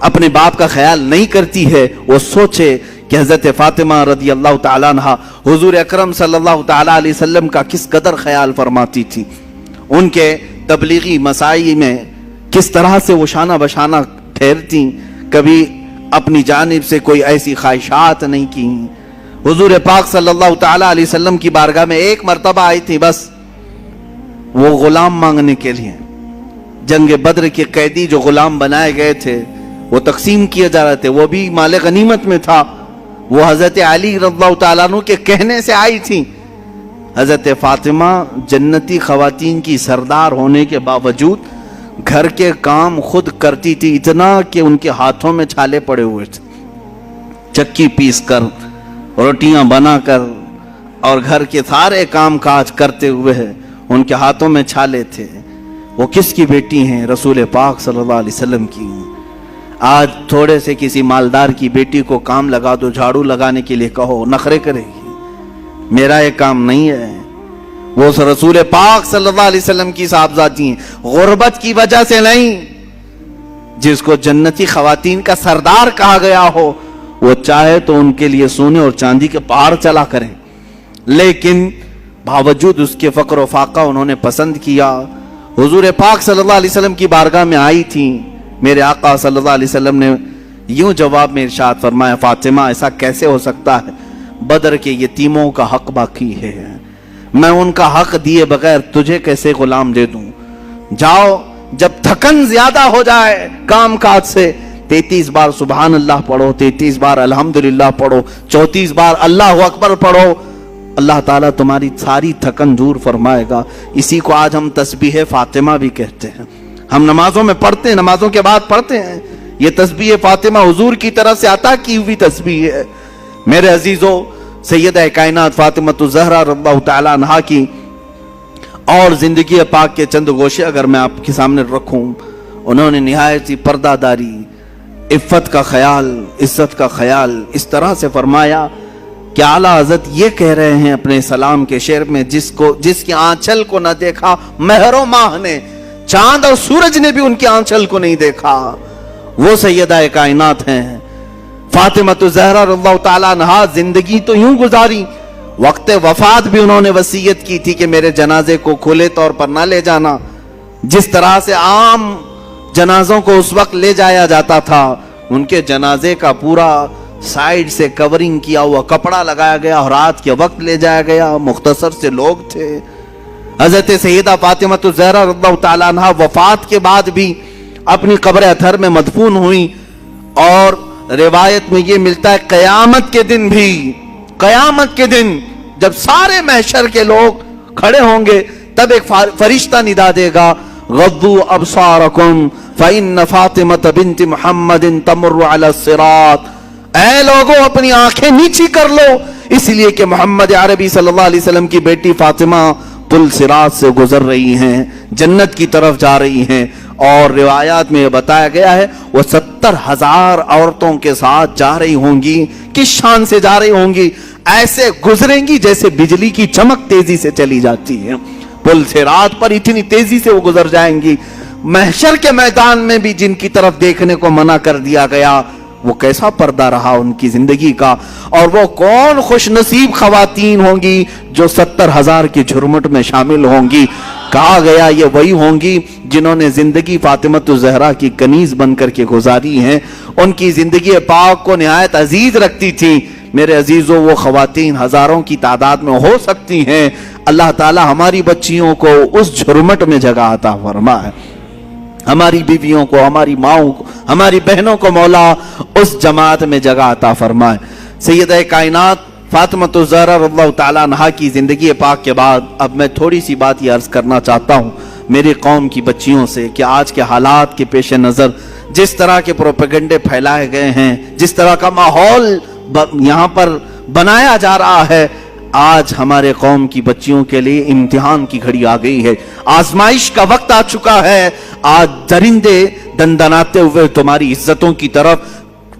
اپنے باپ کا خیال نہیں کرتی ہے، وہ سوچے کہ حضرت فاطمہ رضی اللہ تعالیٰ عنہ حضور اکرم صلی اللہ تعالیٰ علیہ وسلم کا کس قدر خیال فرماتی تھی، ان کے تبلیغی مساعی میں کس طرح سے وہ شانہ بشانہ ٹھہرتی، کبھی اپنی جانب سے کوئی ایسی خواہشات نہیں کی۔ حضور پاک صلی اللہ تعالیٰ علیہ وسلم کی بارگاہ میں ایک مرتبہ آئی تھی بس، وہ غلام مانگنے کے لیے۔ جنگ بدر کے قیدی جو غلام بنائے گئے تھے وہ تقسیم کیے جا رہے تھے، وہ بھی مال غنیمت میں تھا۔ وہ حضرت علی رضی اللہ تعالیٰ عنہ کے کہنے سے آئی تھی۔ حضرت فاطمہ جنتی خواتین کی سردار ہونے کے باوجود گھر کے کام خود کرتی تھی، اتنا کہ ان کے ہاتھوں میں چھالے پڑے ہوئے تھے، چکی پیس کر، روٹیاں بنا کر اور گھر کے سارے کام کاج کرتے ہوئے ان کے ہاتھوں میں چھالے تھے۔ وہ کس کی بیٹی ہیں؟ رسول پاک صلی اللہ علیہ وسلم کی۔ آج تھوڑے سے کسی مالدار کی بیٹی کو کام لگا دو، جھاڑو لگانے کے لیے کہو، نخرے کرے گی، میرا یہ کام نہیں ہے۔ وہ رسول پاک صلی اللہ علیہ وسلم کی صاحبزادی ہیں، غربت کی وجہ سے نہیں۔ جس کو جنتی خواتین کا سردار کہا گیا ہو، وہ چاہے تو ان کے لیے سونے اور چاندی کے پہاڑ چلا کریں، لیکن باوجود اس کے فقر و فاقہ انہوں نے پسند کیا۔ حضور پاک صلی اللہ علیہ وسلم کی بارگاہ میں آئی تھی، میرے آقا صلی اللہ علیہ وسلم نے یوں جواب میں ارشاد فرمایا، فاطمہ ایسا کیسے ہو سکتا ہے؟ بدر کے یتیموں کا حق باقی ہے، میں ان کا حق دیے بغیر تجھے کیسے غلام دے دوں؟ جاؤ، جب تھکن زیادہ ہو جائے کام کاج سے، 33 بار سبحان اللہ پڑھو، 33 بار الحمدللہ پڑھو، 34 بار اللہ اکبر پڑھو، اللہ تعالیٰ تمہاری ساری تھکن دور فرمائے گا۔ اسی کو آج ہم تسبیح فاطمہ بھی کہتے ہیں، ہم نمازوں میں پڑھتے ہیں، نمازوں کے بعد پڑھتے ہیں۔ یہ تسبیح فاطمہ حضور کی طرف سے عطا کی ہوئی تسبیح ہے۔ میرے عزیزو، سیدہ کائنات فاطمہ الزہرا رضی اللہ تعالیٰ عنہا کی اور زندگی پاک کے چند گوشے اگر میں آپ کے سامنے رکھوں، انہوں نے نہایت ہی پردہ داری، عفت کا خیال، عزت کا خیال اس طرح سے فرمایا کہ اعلیٰ حضرت یہ کہہ رہے ہیں اپنے سلام کے شعر میں، جس کی آنچل کو نہ دیکھا مہر و ماہ نے، چاند اور سورج نے بھی ان کی آنچل کو نہیں دیکھا، وہ سیدہ کائنات ہیں فاطمہ الزہرا رضی اللہ تعالیٰ عنہا۔ زندگی تو یوں گزاری، وقت وفات بھی انہوں نے وصیت کی تھی کہ میرے جنازے کو کھلے طور پر نہ لے جانا۔ جس طرح سے عام جنازوں کو اس وقت لے جایا جاتا تھا، ان کے جنازے کا پورا سائیڈ سے کورنگ کیا ہوا کپڑا لگایا گیا اور رات کے وقت لے جایا گیا، مختصر سے لوگ تھے۔ حضرت سیدہ فاطمہ الزہرا رضی اللہ تعالیٰ عنہا وفات کے بعد بھی اپنی قبر اطہر میں مدفون ہوئی، اور روایت میں یہ ملتا ہے قیامت کے دن بھی، قیامت کے دن جب سارے محشر کے لوگ کھڑے ہوں گے، تب ایک فرشتہ ندا دے گا، غضوا ابصارکم فإن فاطمہ بنت محمد تمر علی الصراط، اے لوگوں اپنی آنکھیں نیچی کر لو، اس لیے کہ محمد عربی صلی اللہ علیہ وسلم کی بیٹی فاطمہ پل صراط سے گزر رہی ہیں، جنت کی طرف جا رہی ہیں۔ اور روایات میں یہ بتایا گیا ہے وہ 70,000 عورتوں کے ساتھ جا رہی ہوں گی۔ کس شان سے جا رہی ہوں گی؟ ایسے گزریں گی جیسے بجلی کی چمک تیزی سے چلی جاتی ہے، پل صراط پر اتنی تیزی سے وہ گزر جائیں گی۔ محشر کے میدان میں بھی جن کی طرف دیکھنے کو منع کر دیا گیا، وہ کیسا پردہ رہا ان کی زندگی کا، اور وہ کون خوش نصیب خواتین ہوں گی جو 70,000 کی جھرمٹ میں شامل ہوں گی۔ کہا گیا یہ وہی ہوں گی جنہوں نے زندگی فاطمہ الزہرا کی کنیز بن کر کے گزاری ہیں، ان کی زندگی پاک کو نہایت عزیز رکھتی تھی۔ میرے عزیزوں، وہ خواتین ہزاروں کی تعداد میں ہو سکتی ہیں، اللہ تعالی ہماری بچیوں کو اس جھرمٹ میں جگہ عطا فرمائے، ہماری بیویوں کو، ہماری ماؤں کو، ہماری بہنوں کو مولا اس جماعت میں جگہ عطا فرمائے۔ سیدہ کائنات فاطمہ الزہرا رضی اللہ تعالیٰ عنہا کی زندگی پاک کے بعد اب میں تھوڑی سی بات یہ عرض کرنا چاہتا ہوں میری قوم کی بچیوں سے کہ آج کے حالات کے پیش نظر جس طرح کے پروپیگنڈے پھیلائے گئے ہیں، جس طرح کا ماحول یہاں پر بنایا جا رہا ہے، آج ہمارے قوم کی بچیوں کے لیے امتحان کی گھڑی آ گئی ہے، آزمائش کا وقت آ چکا ہے۔ آج درندے دندناتے ہوئے تمہاری عزتوں کی طرف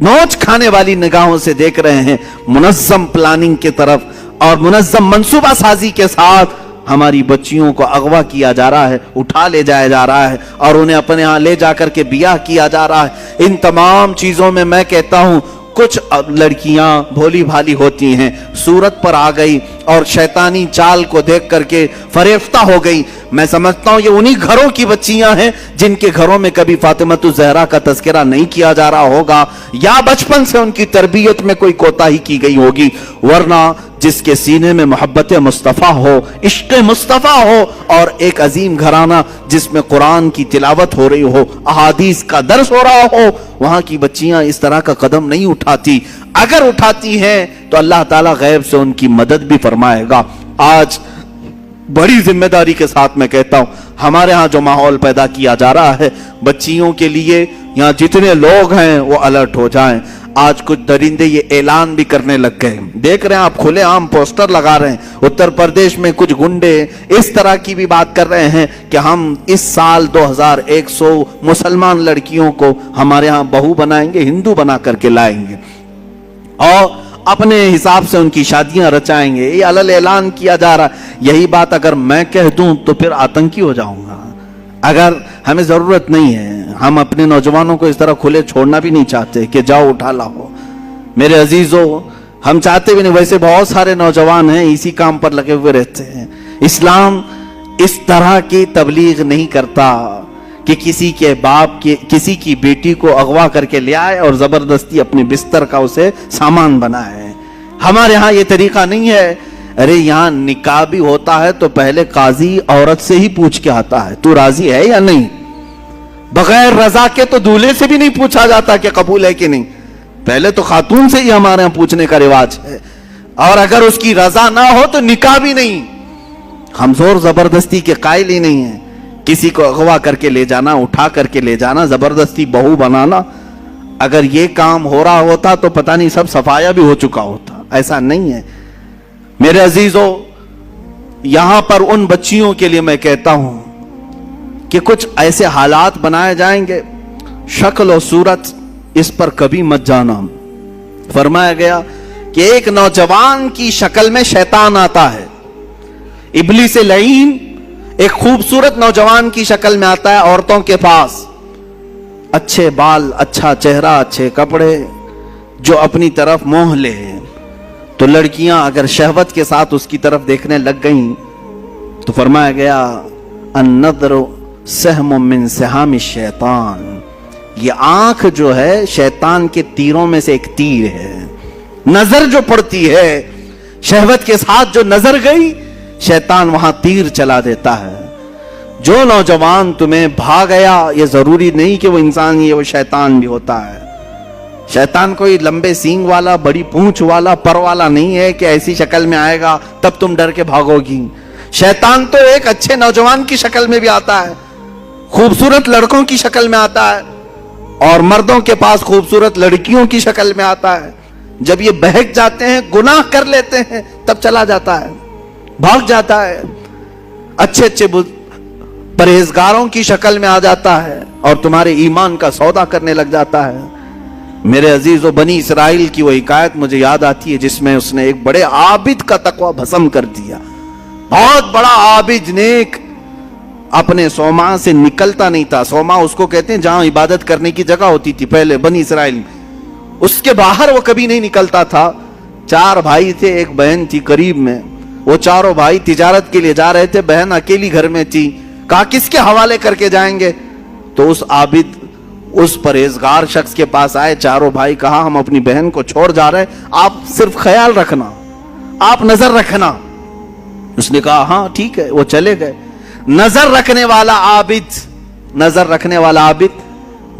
نوچ کھانے والی نگاہوں سے دیکھ رہے ہیں، منظم پلاننگ کی طرف اور منظم منصوبہ سازی کے ساتھ ہماری بچیوں کو اغوا کیا جا رہا ہے، اٹھا لے جایا جا رہا ہے اور انہیں اپنے ہاں لے جا کر کے بیاہ کیا جا رہا ہے۔ ان تمام چیزوں میں میں کہتا ہوں کچھ لڑکیاں بھولی بھالی ہوتی ہیں، صورت پر آ گئی اور شیطانی چال کو دیکھ کر کے فریفتہ ہو گئی۔ میں سمجھتا ہوں یہ انہی گھروں کی بچیاں ہیں جن کے گھروں میں کبھی فاطمۃ الزہرا کا تذکرہ نہیں کیا جا رہا ہوگا، یا بچپن سے ان کی تربیت میں کوئی کوتاہی کی گئی ہوگی، ورنہ جس کے سینے میں محبت مصطفیٰ ہو، عشق مصطفیٰ ہو، اور ایک عظیم گھرانہ جس میں قرآن کی تلاوت ہو رہی ہو، احادیث کا درس ہو رہا ہو، وہاں کی بچیاں اس طرح کا قدم نہیں اٹھاتی۔ اگر اٹھاتی ہیں تو اللہ تعالیٰ غیب سے ان کی مدد بھی فرمائے گا۔ آج بڑی ذمہ داری کے ساتھ میں کہتا ہوں، ہمارے ہاں جو ماحول پیدا کیا جا رہا ہے بچیوں کے لیے، یہاں جتنے لوگ ہیں وہ الرٹ ہو جائیں۔ آج کچھ درندے یہ اعلان بھی کرنے لگ گئے، دیکھ رہے ہیں آپ، کھلے عام پوسٹر لگا رہے ہیں۔ اتر پردیش میں کچھ گنڈے اس طرح کی بھی بات کر رہے ہیں کہ ہم اس سال 2100 مسلمان لڑکیوں کو ہمارے ہاں بہو بنائیں گے، ہندو بنا کر کے لائیں گے اور اپنے حساب سے ان کی شادیاں رچائیں گے۔ یہ علل اعلان کیا جا رہا ہے۔ یہی بات اگر میں کہہ دوں تو پھر آتنکی ہو جاؤں گا۔ اگر ہمیں ضرورت نہیں ہے، ہم اپنے نوجوانوں کو اس طرح کھلے چھوڑنا بھی نہیں چاہتے کہ جاؤ اٹھا لاؤ۔ میرے عزیزو، ہم چاہتے بھی نہیں، ویسے بہت سارے نوجوان ہیں اسی کام پر لگے ہوئے رہتے ہیں۔ اسلام اس طرح کی تبلیغ نہیں کرتا کہ کسی کے باپ کسی کی بیٹی کو اغوا کر کے لے آئے اور زبردستی اپنے بستر کا اسے سامان بنائے۔ ہمارے ہاں یہ طریقہ نہیں ہے۔ ارے یہاں نکاح بھی ہوتا ہے تو پہلے قاضی عورت سے ہی پوچھ کے آتا ہے تو راضی ہے یا نہیں، بغیر رضا کے تو دولہے سے بھی نہیں پوچھا جاتا کہ قبول ہے کہ نہیں، پہلے تو خاتون سے ہی ہمارے ہاں پوچھنے کا رواج ہے، اور اگر اس کی رضا نہ ہو تو نکاح بھی نہیں۔ ہم زور زبردستی کے قائل ہی نہیں ہیں۔ کسی کو اغوا کر کے لے جانا، اٹھا کر کے لے جانا، زبردستی بہو بنانا، اگر یہ کام ہو رہا ہوتا تو پتہ نہیں سب صفایا بھی ہو چکا ہوتا۔ ایسا نہیں ہے میرے عزیزو۔ یہاں پر ان بچیوں کے لیے میں کہتا ہوں کہ کچھ ایسے حالات بنائے جائیں گے، شکل و صورت اس پر کبھی مت جانا۔ فرمایا گیا کہ ایک نوجوان کی شکل میں شیطان آتا ہے، ابلیس لعین ایک خوبصورت نوجوان کی شکل میں آتا ہے عورتوں کے پاس، اچھے بال، اچھا چہرہ، اچھے کپڑے، جو اپنی طرف موہ لے۔ تو لڑکیاں اگر شہوت کے ساتھ اس کی طرف دیکھنے لگ گئیں تو فرمایا گیا النظر سہم من سہام الشیطان، یہ آنکھ جو ہے شیطان کے تیروں میں سے ایک تیر ہے۔ نظر جو پڑتی ہے، شہوت کے ساتھ جو نظر گئی، شیطان وہاں تیر چلا دیتا ہے۔ جو نوجوان تمہیں بھا گیا، یہ ضروری نہیں کہ وہ انسان ہی ہے، وہ شیطان بھی ہوتا ہے۔ شیطان کوئی لمبے سینگ والا، بڑی پونچھ والا، پر والا نہیں ہے کہ ایسی شکل میں آئے گا تب تم ڈر کے بھاگو گی۔ شیطان تو ایک اچھے نوجوان کی شکل میں بھی آتا ہے، خوبصورت لڑکوں کی شکل میں آتا ہے، اور مردوں کے پاس خوبصورت لڑکیوں کی شکل میں آتا ہے۔ جب یہ بہک جاتے ہیں، گناہ کر لیتے ہیں، تب چلا جاتا ہے، بھاگ جاتا ہے، اچھے اچھے پرہیزگاروں کی شکل میں آ جاتا ہے اور تمہارے ایمان کا سودا کرنے لگ جاتا ہے۔ میرے عزیزو، بنی اسرائیل کی وہ حکایت مجھے یاد آتی ہے جس میں اس نے ایک بڑے عابد کا تقوی بھسم کر دیا۔ بہت بڑا عابد، نیک، اپنے صومعہ سے نکلتا نہیں تھا۔ صومعہ اس کو کہتے ہیں جہاں عبادت کرنے کی جگہ ہوتی تھی پہلے بنی اسرائیل میں، اس کے باہر وہ کبھی نہیں نکلتا تھا۔ 4 بھائی تھے، ایک بہن تھی قریب میں، وہ چاروں بھائی تجارت کے لیے جا رہے تھے، بہن اکیلی گھر میں تھی۔ کہا کس کے حوالے کر کے جائیں گے؟ تو اس عابد، اس پرہیزگار شخص کے پاس آئے چاروں بھائی، کہا ہم اپنی بہن کو چھوڑ جا رہے ہیں، آپ صرف خیال رکھنا، آپ نظر رکھنا۔ اس نے کہا ہاں ٹھیک ہے، وہ چلے گئے۔ نظر رکھنے والا عابد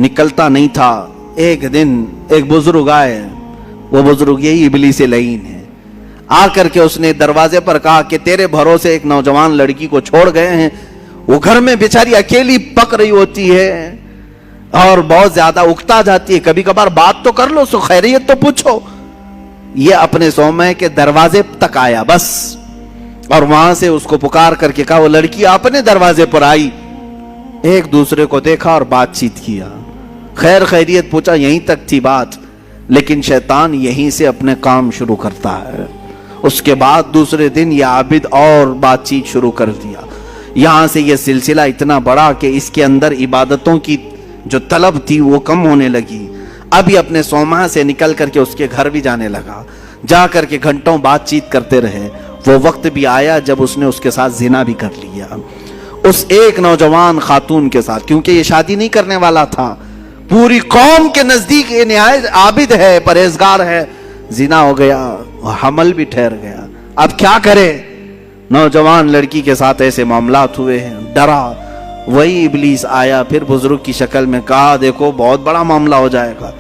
نکلتا نہیں تھا۔ ایک دن ایک بزرگ آئے، وہ بزرگ یہی ابلیس لعین ہے۔ آ کر کے اس نے دروازے پر کہا کہ تیرے بھروسے ایک نوجوان لڑکی کو چھوڑ گئے ہیں، وہ گھر میں بیچاری اکیلی پک رہی ہوتی ہے اور بہت زیادہ اکتا جاتی ہے، کبھی کبھار بات تو کر لو، سو خیریت تو پوچھو۔ یہ اپنے صومعے کے دروازے تک آیا بس، اور وہاں سے اس کو پکار کر کے کہا، وہ لڑکی اپنے دروازے پر آئی، ایک دوسرے کو دیکھا اور بات چیت کیا، خیر خیریت پوچھا، یہیں تک تھی بات۔ لیکن شیطان یہیں سے اپنے کام شروع کرتا ہے، اس کے بعد دوسرے دن یہ عابد اور بات چیت شروع کر دیا. یہاں سے یہ سلسلہ اتنا بڑا کہ اس کے اندر عبادتوں کی جو طلب تھی وہ کم ہونے لگی. اب یہ اپنے صومعہ سے نکل کر کے اس کے گھر بھی جانے لگا, جا کر کے گھنٹوں بات چیت کرتے رہے. وہ وقت بھی آیا جب اس نے اس کے ساتھ زنا بھی کر لیا, اس ایک نوجوان خاتون کے ساتھ, کیونکہ یہ شادی نہیں کرنے والا تھا. پوری قوم کے نزدیک یہ نہایت عابد ہے, پرہیزگار ہے. زنا ہو گیا, حمل بھی ٹھہر گیا. اب کیا کرے؟ نوجوان لڑکی کے ساتھ ایسے معاملات ہوئے ہیں, ڈرا. وہی ابلیس آیا پھر بزرگ کی شکل میں, کہا دیکھو بہت بڑا معاملہ ہو جائے گا,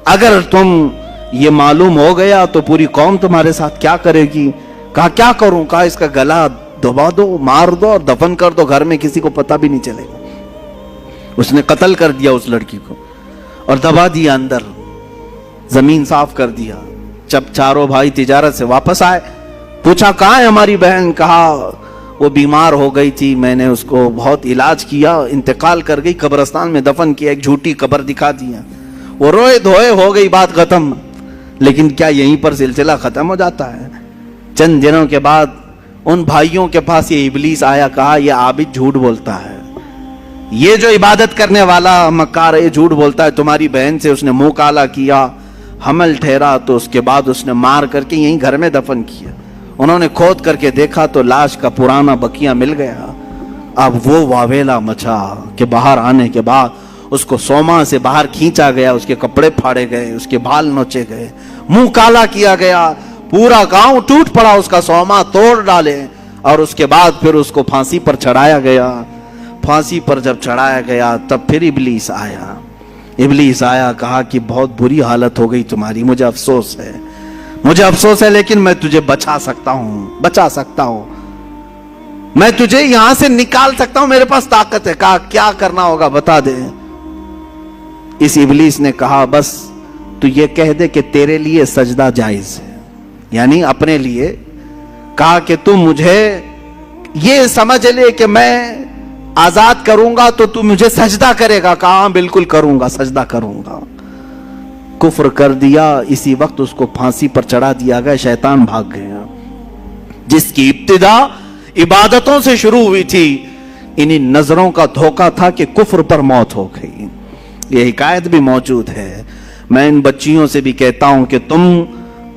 اگر تم یہ معلوم ہو گیا تو پوری قوم تمہارے ساتھ کیا کرے گی. کہا کیا کروں؟ کہا اس کا گلا دبا دو, مار دو اور دفن کر دو, گھر میں کسی کو پتہ بھی نہیں چلے گا. اس نے قتل کر دیا اس لڑکی کو اور دبا دیا اندر, زمین صاف کر دیا. جب چاروں بھائی تجارت سے واپس آئے, پوچھا کہاں ہے ہماری بہن؟ کہا وہ بیمار ہو گئی تھی, میں نے اس کو بہت علاج کیا, انتقال کر گئی, قبرستان میں دفن کیا, ایک جھوٹی قبر دکھا دیا. وہ روئے دھوئے, ہو گئی بات ختم. لیکن کیا یہیں پر سلسلہ ختم ہو جاتا ہے؟ چند دنوں کے بعد ان بھائیوں کے پاس یہ ابلیس آیا, کہا یہ عابد جھوٹ بولتا ہے, یہ جو عبادت کرنے والا مکار ہے جھوٹ بولتا ہے. تمہاری بہن سے اس نے منہ کالا کیا, حمل ٹھہرا, تو اس کے بعد اس نے مار کر کے یہیں گھر میں دفن کیا. انہوں نے کھود کر کے دیکھا تو لاش کا پرانا بقیہ مل گیا. اب وہ واویلا مچا کہ باہر آنے کے بعد اس کو صومعہ سے باہر کھینچا گیا, اس کے کپڑے پھاڑے گئے, اس کے بال نوچے گئے, منہ کالا کیا گیا, پورا گاؤں ٹوٹ پڑا, اس کا صومعہ توڑ ڈالے, اور اس کے بعد پھر اس کو پھانسی پر چڑھایا گیا. پھانسی پر جب چڑھایا گیا تب پھر ابلیس آیا. ابلیس آیا, کہا کہ بہت بری حالت ہو گئی تمہاری, مجھے افسوس ہے, مجھے افسوس ہے, لیکن میں تجھے بچا سکتا ہوں, میں تجھے یہاں سے نکال سکتا ہوں, میرے پاس طاقت ہے. کہا کیا کرنا ہوگا بتا دے. اس ابلیس نے کہا بس تو یہ کہہ دے کہ تیرے لیے سجدہ جائز ہے, یعنی اپنے لیے. کہا کہ تم مجھے یہ سمجھ لے کہ میں آزاد کروں گا تو تم مجھے سجدہ کرے گا. کہا بالکل کروں گا, سجدہ کروں گا. کفر کر دیا. اسی وقت اس کو پھانسی پر چڑھا دیا گیا, شیطان بھاگ گیا. جس کی ابتدا عبادتوں سے شروع ہوئی تھی, انہی نظروں کا دھوکہ تھا کہ کفر پر موت ہو گئی. یہ حکایت بھی موجود ہے. میں ان بچیوں سے بھی کہتا ہوں کہ تم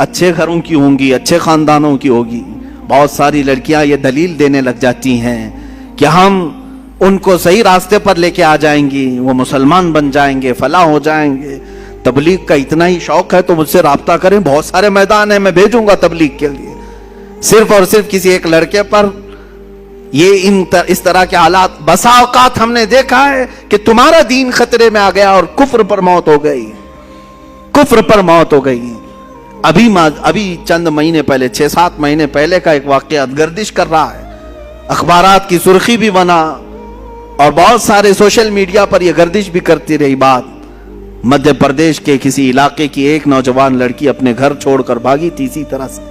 اچھے گھروں کی ہوں گی, اچھے خاندانوں کی ہوگی. بہت ساری لڑکیاں یہ دلیل دینے لگ جاتی ہیں کہ ہم ان کو صحیح راستے پر لے کے آ جائیں گی, وہ مسلمان بن جائیں گے, فلاح ہو جائیں گے. تبلیغ کا اتنا ہی شوق ہے تو مجھ سے رابطہ کریں, بہت سارے میدان ہیں, میں بھیجوں گا تبلیغ کے لیے. صرف اور صرف کسی ایک لڑکے پر یہ اس طرح کے حالات. بسا اوقات ہم نے دیکھا ہے کہ تمہارا دین خطرے میں آ گیا اور کفر پر موت ہو گئی, کفر پر موت ہو گئی. ابھی چند مہینے پہلے, 6-7 مہینے پہلے کا ایک واقعہ گردش کر رہا ہے, اخبارات کی سرخی بھی بنا اور بہت سارے سوشل میڈیا پر یہ گردش بھی کرتی رہی بات. مدھیہ پردیش کے کسی علاقے کی ایک نوجوان لڑکی اپنے گھر چھوڑ کر بھاگی تھی اسی طرح سے,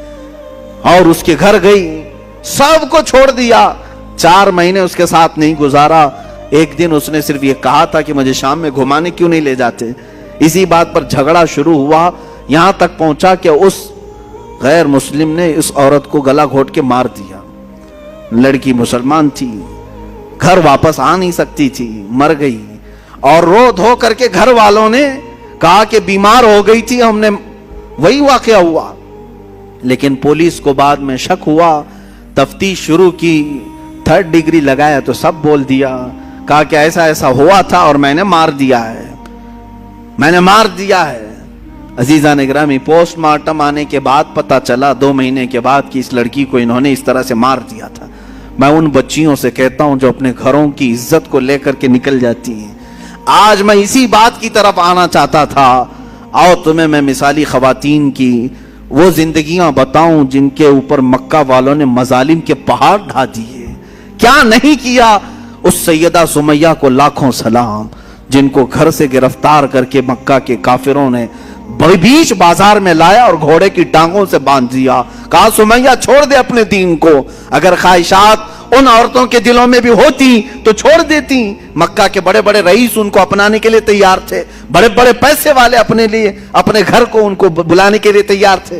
اور اس کے گھر گئی, سب کو چھوڑ دیا. 4 مہینے اس کے ساتھ نہیں گزارا. ایک دن اس نے صرف یہ کہا تھا کہ مجھے شام میں گھمانے کیوں نہیں لے جاتے. اسی بات پر جھگڑا شروع ہوا, یہاں تک پہنچا کہ اس غیر مسلم نے اس عورت کو گلا گھونٹ کے مار دیا. لڑکی مسلمان تھی, گھر واپس آ نہیں سکتی تھی, مر گئی. اور رو دھو کر کے گھر والوں نے کہا کہ بیمار ہو گئی تھی, ہم نے وہی واقعہ ہوا. لیکن پولیس کو بعد میں شک ہوا, تفتیش شروع کی, 3rd ڈگری لگایا تو سب بول دیا. کہا کہ ایسا ایسا ہوا تھا اور میں نے مار دیا ہے, میں نے مار دیا ہے. عزیزان اکرامی, پوسٹ مارٹم آنے کے بعد پتا چلا 2 مہینے کے بعد کہ اس لڑکی کو انہوں نے اس طرح سے مار دیا تھا. میں ان بچیوں سے کہتا ہوں جو اپنے گھروں کی عزت کو لے کر کے نکل جاتی ہیں. آج میں اسی بات کی طرف آنا چاہتا تھا. آؤ تمہیں میں مثالی خواتین کی وہ زندگیاں بتاؤں جن کے اوپر مکہ والوں نے مظالم کے پہاڑ ڈھا دیے. کیا نہیں کیا. اس سیدہ سمیہ کو لاکھوں سلام, جن کو گھر سے گرفتار کر کے مکہ کے کافروں نے بیچ بازار میں لایا اور گھوڑے کی ٹانگوں سے باندھ دیا. کہا سمیہ چھوڑ دے اپنے دین کو. اگر خواہشات ان عورتوں کے دلوں میں بھی ہوتی تو چھوڑ دیتی. مکہ کے بڑے بڑے رئیس ان کو اپنانے کے لیے تیار تھے, بڑے بڑے پیسے والے اپنے لیے اپنے گھر کو ان کو بلانے کے لیے تیار تھے.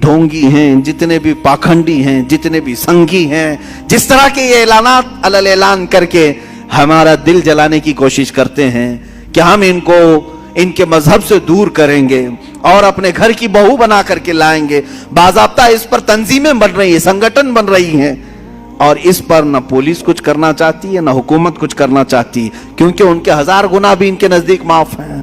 ڈھونگی ہیں, جتنے بھی پاکھنڈی ہیں, جتنے بھی سنگی ہیں, جس طرح کے یہ اعلانات علل اعلان کر کے ہمارا دل جلانے کی کوشش کرتے ہیں کہ ہم ان کو ان کے مذہب سے دور کریں گے اور اپنے گھر کی بہو بنا کر کے لائیں گے, باضابطہ اس پر تنظیمیں بن رہی ہیں, سنگٹن بن رہی ہیں, اور اس پر نہ پولیس کچھ کرنا چاہتی ہے نہ حکومت کچھ کرنا چاہتی, کیونکہ ان کے 1000 گناہ بھی ان کے نزدیک معاف ہیں.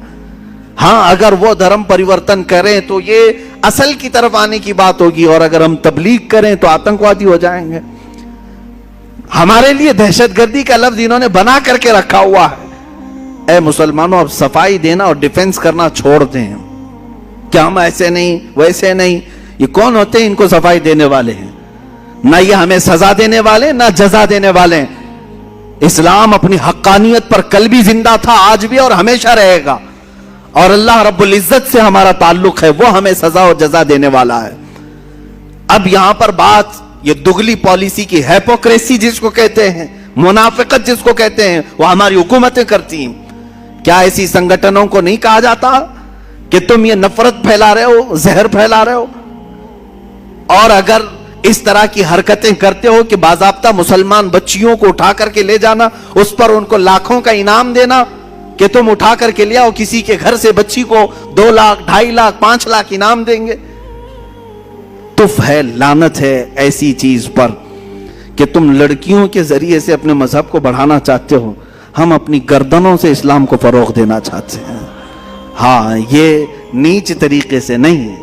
ہاں, اگر وہ دھرم پریورتن کریں تو یہ اصل کی طرف آنے کی بات ہوگی, اور اگر ہم تبلیغ کریں تو آتنکوادی ہو جائیں گے. ہمارے لیے دہشت گردی کا لفظ انہوں نے بنا کر کے رکھا ہوا ہے. اے مسلمانوں, اب صفائی دینا اور ڈیفنس کرنا چھوڑ دیں کہ ہم ایسے نہیں ویسے نہیں. یہ کون ہوتے ہیں ان کو صفائی دینے والے ہیں؟ نہ یہ ہمیں سزا دینے والے نہ جزا دینے والے. اسلام اپنی حقانیت پر کل بھی زندہ تھا, آج بھی اور ہمیشہ رہے گا, اور اللہ رب العزت سے ہمارا تعلق ہے, وہ ہمیں سزا اور جزا دینے والا ہے. اب یہاں پر بات یہ دگلی پالیسی کی, ہیپوکریسی جس کو کہتے ہیں, منافقت جس کو کہتے ہیں, وہ ہماری حکومتیں کرتی ہیں. کیا ایسی سنگٹنوں کو نہیں کہا جاتا کہ تم یہ نفرت پھیلا رہے ہو, زہر پھیلا رہے ہو؟ اور اگر اس طرح کی حرکتیں کرتے ہو کہ باضابطہ مسلمان بچیوں کو اٹھا کر کے لے جانا, اس پر ان کو لاکھوں کا انعام دینا کہ تم اٹھا کر کے لے آؤ, کسی کے گھر سے بچی کو 2 لاکھ 2.5 لاکھ 5 لاکھ انعام دیں گے, تف ہے, لعنت ہے ایسی چیز پر کہ تم لڑکیوں کے ذریعے سے اپنے مذہب کو بڑھانا چاہتے ہو. ہم اپنی گردنوں سے اسلام کو فروغ دینا چاہتے ہیں. ہاں, یہ نیچ طریقے سے نہیں,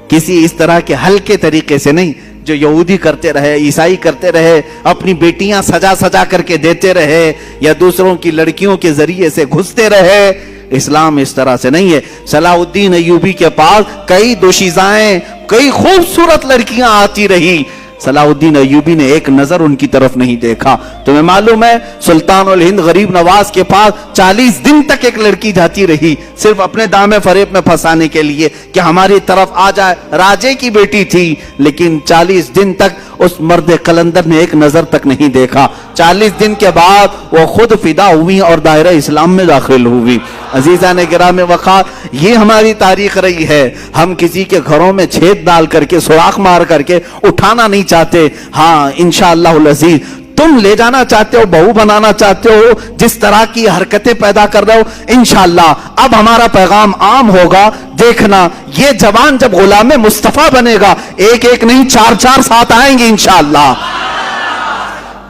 کسی اس طرح کے ہلکے طریقے سے نہیں جو یہودی کرتے رہے, عیسائی کرتے رہے, اپنی بیٹیاں سجا سجا کر کے دیتے رہے, یا دوسروں کی لڑکیوں کے ذریعے سے گھستے رہے. اسلام اس طرح سے نہیں ہے. صلاح الدین ایوبی کے پاس کئی دوشیزائیں, کئی خوبصورت لڑکیاں آتی رہی, صلاح الدین ایوبی نے ایک نظر ان کی طرف نہیں دیکھا. تمہیں معلوم ہے سلطان الہند غریب نواز کے پاس 40 دن تک ایک لڑکی جاتی رہی, صرف اپنے دامے فریب میں پھنسانے کے لیے کہ ہماری طرف آ جائے. راجے کی بیٹی تھی, لیکن 40 دن تک اس مرد قلندر نے ایک نظر تک نہیں دیکھا. 40 دن کے بعد وہ خود فدا ہوئی اور دائرہ اسلام میں داخل ہوئی. عزیزان گرامی وقار, یہ ہماری تاریخ رہی ہے. ہم کسی کے گھروں میں چھید ڈال کر کے, سوراخ مار کر کے اٹھانا نہیں چاہتے. ہاں, انشاءاللہ العزیز تم لے جانا چاہتے ہو, بہو بنانا چاہتے ہو, جس طرح کی حرکتیں پیدا کر رہے ہو, انشاءاللہ اب ہمارا پیغام عام ہوگا. دیکھنا, یہ جوان جب غلام مصطفیٰ بنے گا, ایک ایک نہیں 4 ساتھ آئیں گے انشاءاللہ,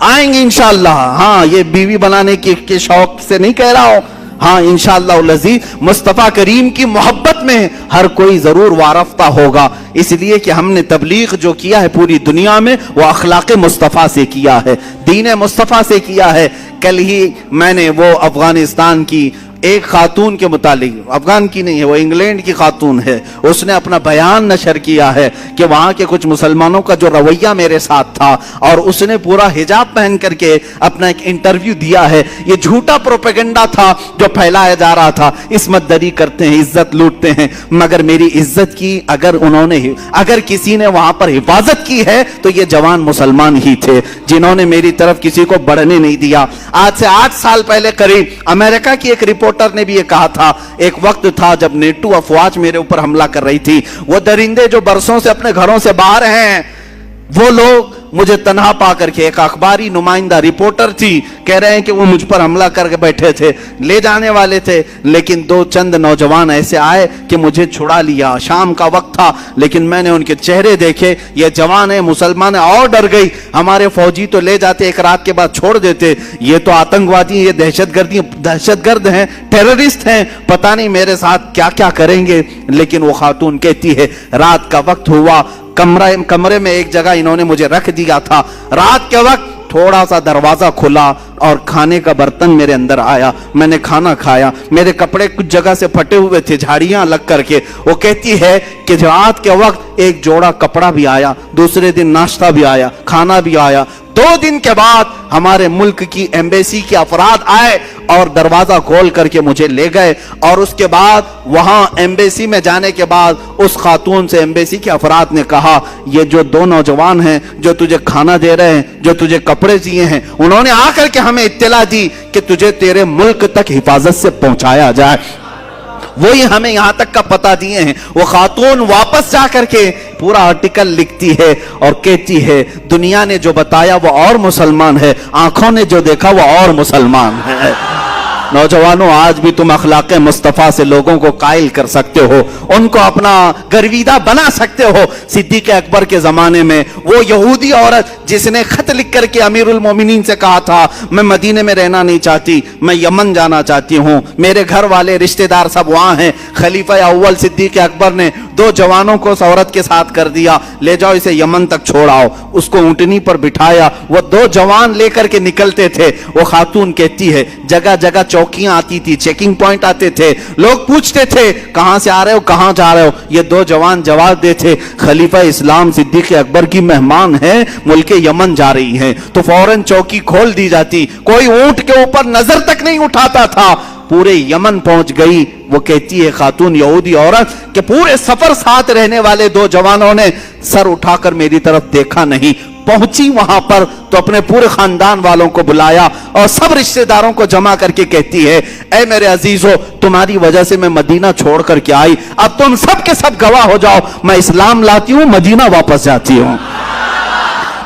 آئیں گے انشاءاللہ. ہاں, یہ بیوی بنانے کے شوق سے نہیں کہہ رہا ہوں. ہاں, انشاءاللہ العزیز مصطفیٰ کریم کی محبت میں ہر کوئی ضرور وارفتہ ہوگا. اس لیے کہ ہم نے تبلیغ جو کیا ہے پوری دنیا میں, وہ اخلاق مصطفیٰ سے کیا ہے, دین مصطفیٰ سے کیا ہے. کل ہی میں نے وہ افغانستان کی ایک خاتون کے متعلق, افغان کی نہیں ہے, وہ انگلینڈ کی خاتون ہے, اس نے اپنا بیان نشر کیا ہے کہ وہاں کے کچھ مسلمانوں کا جو رویہ میرے ساتھ تھا, اور اس نے پورا حجاب پہن کر کے اپنا ایک انٹرویو دیا ہے. یہ جھوٹا پروپیگنڈا تھا جو پھیلایا جا رہا تھا. عصمت دری کرتے ہیں, عزت لوٹتے ہیں, مگر میری عزت کی اگر کسی نے وہاں پر حفاظت کی ہے تو یہ جوان مسلمان ہی تھے جنہوں نے میری طرف کسی کو بڑھنے نہیں دیا. آج سے 8 سال پہلے قریب امریکہ کی ایک رپورٹر نے بھی یہ کہا تھا, ایک وقت تھا جب نیٹو افواج میرے اوپر حملہ کر رہی تھی, وہ درندے جو برسوں سے اپنے گھروں سے باہر ہیں, وہ لوگ مجھے تنہا پا کر کے, ایک اخباری نمائندہ رپورٹر تھی, کہہ رہے ہیں کہ وہ مجھ پر حملہ کر کے بیٹھے تھے, لے جانے والے تھے, لیکن 2 چند نوجوان ایسے آئے کہ مجھے چھڑا لیا. شام کا وقت تھا, لیکن میں نے ان کے چہرے دیکھے, یہ جوان ہیں, مسلمان ہیں, اور ڈر گئی. ہمارے فوجی تو لے جاتے, ایک رات کے بعد چھوڑ دیتے, یہ تو آتنکوادی, یہ دہشت گرد ہیں, ٹیررسٹ ہیں, پتہ نہیں میرے ساتھ کیا کیا کریں گے. لیکن وہ خاتون کہتی ہے, رات کا وقت ہوا, کمرے میں ایک جگہ انہوں نے مجھے رکھ دیا تھا. رات کے وقت تھوڑا سا دروازہ کھلا اور کھانے کا برتن میرے اندر آیا, میں نے کھانا کھایا. میرے کپڑے کچھ جگہ سے پھٹے ہوئے تھے, جھاڑیاں لگ کر کے. وہ کہتی ہے کہ رات کے وقت ایک جوڑا کپڑا بھی آیا, دوسرے دن ناشتہ بھی آیا, کھانا بھی آیا. 2 دن کے بعد ہمارے ملک کی ایمبیسی کے افراد آئے اور دروازہ کھول کر کے مجھے لے گئے. اور اس کے بعد وہاں ایمبیسی میں جانے کے بعد اس خاتون سے ایمبیسی کے افراد نے کہا, یہ جو 2 نوجوان ہیں جو تجھے کھانا دے رہے ہیں, جو تجھے کپڑے دیے ہیں, انہوں نے آ کر کے ہمیں اطلاع دی کہ تجھے تیرے ملک تک حفاظت سے پہنچایا جائے. وہی ہمیں یہاں تک کا پتہ دیے ہیں۔ وہ خاتون واپس جا کر کے پورا آرٹیکل لکھتی ہے اور کہتی ہے دنیا نے جو بتایا وہ اور مسلمان ہے، آنکھوں نے جو دیکھا وہ اور مسلمان ہے۔ نوجوانوں، آج بھی تم اخلاق مصطفیٰ سے لوگوں کو قائل کر سکتے ہو، ان کو اپنا گرویدہ بنا سکتے ہو۔ صدیق اکبر کے زمانے میں وہ یہودی عورت جس نے خط لکھ کر کے امیر المومنین سے کہا تھا میں مدینے میں رہنا نہیں چاہتی، میں یمن جانا چاہتی ہوں، میرے گھر والے رشتہ دار سب وہاں ہیں، خلیفہ اول صدیق اکبر نے 2 جوانوں کو اس عورت کے ساتھ کر دیا، لے جاؤ اسے یمن تک چھوڑاؤ۔ اس کو اونٹنی پر بٹھایا، وہ 2 جوان لے کر کے نکلتے تھے۔ وہ خاتون کہتی ہے جگہ جگہ چوکیاں آتی تھی، چیکنگ پوائنٹ آتے تھے، لوگ پوچھتے تھے کہاں سے آ رہے ہو، کہاں جا رہے ہو؟ یہ 2 جوان جواب دیتے خلیفہ اسلام صدیق اکبر کی مہمان ہے، ملک یمن جا رہی ہیں، تو فوراً چوکی کھول دی جاتی، کوئی اونٹ کے اوپر نظر تک نہیں اٹھاتا تھا۔ پورے یمن پہنچ گئی۔ وہ کہتی ہے خاتون یہودی عورت کہ پورے سفر ساتھ رہنے والے 2 جوانوں نے سر اٹھا کر میری طرف دیکھا نہیں۔ پہنچی وہاں پر تو اپنے پورے خاندان والوں کو بلایا اور سب رشتہ داروں کو جمع کر کے کہتی ہے اے میرے عزیزو، تمہاری وجہ سے میں مدینہ چھوڑ کر کے آئی، اب تم سب کے سب گواہ ہو جاؤ، میں اسلام لاتی ہوں، مدینہ واپس جاتی ہوں۔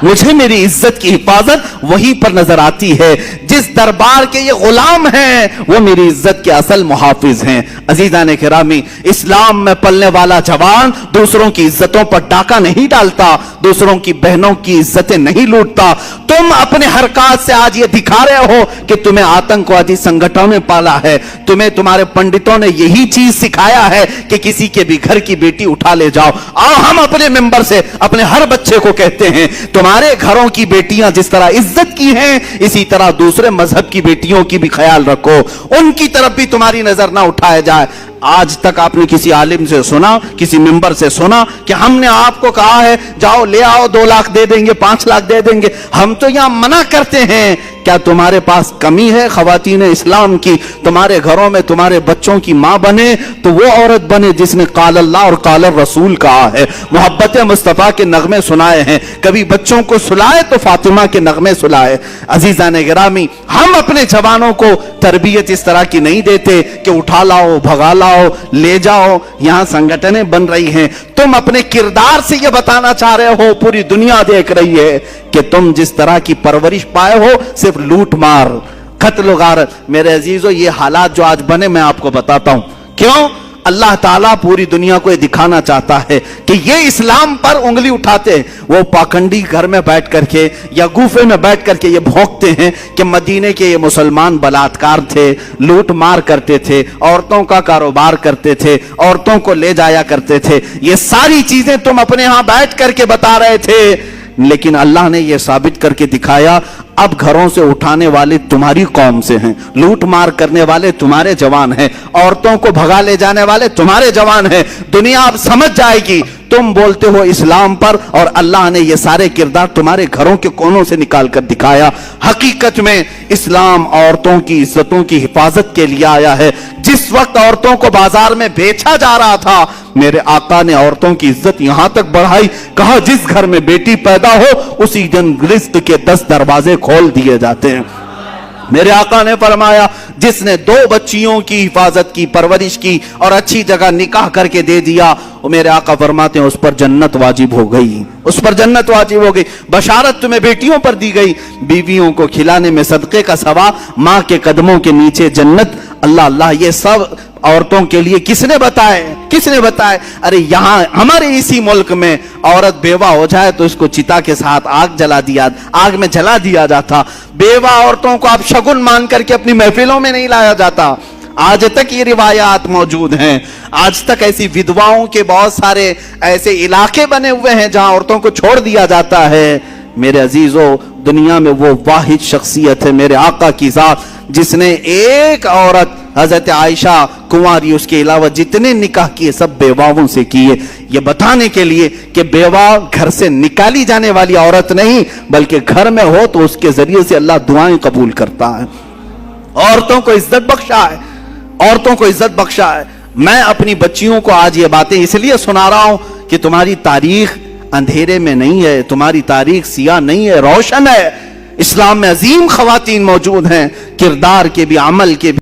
مجھے میری عزت کی حفاظت وہیں پر نظر آتی ہے۔ جس دربار کے یہ غلام ہیں وہ میری عزت کے اصل محافظ ہیں۔ عزیزان کرامی، اسلام میں پلنے والا جوان دوسروں کی عزتوں پر ڈاکہ نہیں ڈالتا، دوسروں کی بہنوں کی عزتیں نہیں لوٹتا۔ تم اپنے حرکات سے آج یہ دکھا رہے ہو کہ تمہیں آتنکوادی سنگٹھنوں نے پالا ہے، تمہیں تمہارے پنڈتوں نے یہی چیز سکھایا ہے کہ کسی کے بھی گھر کی بیٹی اٹھا لے جاؤ۔ آؤ ہم اپنے ممبر سے اپنے ہر بچے کو کہتے ہیں تمہارے گھروں کی بیٹیاں جس طرح عزت کی ہیں، اسی طرح دوسرے مذہب کی بیٹیوں کی بھی خیال رکھو، ان کی طرف بھی تمہاری نظر نہ اٹھایا جائے۔ آج تک آپ نے کسی عالم سے سنا، کسی ممبر سے سنا کہ ہم نے آپ کو کہا ہے جاؤ لے آؤ 2 لاکھ دے دیں گے، 5 لاکھ دے دیں گے؟ ہم تو یہاں منع کرتے ہیں۔ کیا تمہارے پاس کمی ہے خواتین اسلام کی؟ تمہارے گھروں میں تمہارے بچوں کی ماں بنے تو وہ عورت بنے جس نے قال اللہ اور قال الرسول کہا ہے، محبت مصطفیٰ کے نغمے سنائے ہیں، کبھی بچوں کو سلائے تو فاطمہ کے نغمے سلائے۔ عزیزان گرامی، ہم اپنے جوانوں کو تربیت اس طرح کی نہیں دیتے کہ اٹھا لاؤ، بھگا لاؤ، لے جاؤ۔ یہاں سنگٹنیں بن رہی ہیں، تم اپنے کردار سے یہ بتانا چاہ رہے ہو، پوری دنیا دیکھ رہی ہے کہ تم جس طرح کی پرورش پائے ہو صرف لوٹ مار، قتل و غارت۔ میرے عزیزو، یہ حالات جو آج بنے میں آپ کو بتاتا ہوں کیوں۔ اللہ تعالیٰ پوری دنیا کو یہ دکھانا چاہتا ہے کہ یہ اسلام پر انگلی اٹھاتے ہیں۔ وہ پاکنڈی گھر میں بیٹھ کر کے یا گوفے میں بیٹھ کر کے یہ بھونکتے ہیں کہ مدینے کے یہ مسلمان بلاತ್ಕಾರ تھے، لوٹ مار کرتے تھے، عورتوں کا کاروبار کرتے تھے، عورتوں کو لے جایا کرتے تھے۔ یہ ساری چیزیں تم اپنے ہاں بیٹھ کر کے بتا رہے تھے، لیکن اللہ نے یہ ثابت کر کے دکھایا اب گھروں سے اٹھانے والے تمہاری قوم سے ہیں، لوٹ مار کرنے والے تمہارے جوان ہیں، عورتوں کو بھگا لے جانے والے تمہارے جوان ہیں۔ دنیا اب سمجھ جائے گی تم بولتے ہو اسلام پر، اور اللہ نے یہ سارے کردار تمہارے گھروں کے کونوں سے نکال کر دکھایا۔ حقیقت میں اسلام عورتوں کی عزتوں کی حفاظت کے لیے آیا ہے۔ جس وقت عورتوں کو بازار میں بیچا جا رہا تھا، میرے آقا نے عورتوں کی عزت یہاں تک بڑھائی، کہا جس گھر میں بیٹی پیدا ہو اسی دن رزق کے 10 دروازے کھول دیے جاتے ہیں۔ میرے آقا نے فرمایا جس نے 2 بچیوں کی حفاظت کی، پرورش کی اور اچھی جگہ نکاح کر کے دے دیا، وہ میرے آقا فرماتے ہیں اس پر جنت واجب ہو گئی، اس پر جنت واجب ہو گئی۔ بشارت تمہیں بیٹیوں پر دی گئی، بیویوں کو کھلانے میں صدقے کا ثواب، ماں کے قدموں کے نیچے جنت۔ اللہ اللہ، یہ سب عورتوں کے لیے کس نے بتائے؟ کس نے بتائے؟ ارے یہاں ہمارے اسی ملک میں عورت بیوہ ہو جائے تو اس کو چتا کے ساتھ آگ میں جلا دیا جاتا۔ بیوہ عورتوں کو اب شگن مان کر کے اپنی محفلوں میں نہیں لایا جاتا۔ آج تک یہ روایات موجود ہیں، آج تک ایسی ودواؤں کے بہت سارے ایسے علاقے بنے ہوئے ہیں جہاں عورتوں کو چھوڑ دیا جاتا ہے۔ میرے عزیزو، دنیا میں وہ واحد شخصیت ہے میرے آقا کی ذات جس نے ایک عورت حضرت عائشہ کنواری، اس کے علاوہ جتنے نکاح کیے سب بیواؤں سے کیے، یہ بتانے کے لیے کہ بیوہ گھر سے نکالی جانے والی عورت نہیں، بلکہ گھر میں ہو تو اس کے ذریعے سے اللہ دعائیں قبول کرتا ہے۔ عورتوں کو عزت بخشا ہے، عورتوں کو عزت بخشا ہے۔ میں اپنی بچیوں کو آج یہ باتیں اس لیے سنا رہا ہوں کہ تمہاری تاریخ اندھیرے میں نہیں ہے، تمہاری تاریخ سیاہ نہیں ہے، روشن ہے۔ اسلام میں عظیم خواتین موجود ہیں، کردار کے بھی، عمل کے بھی۔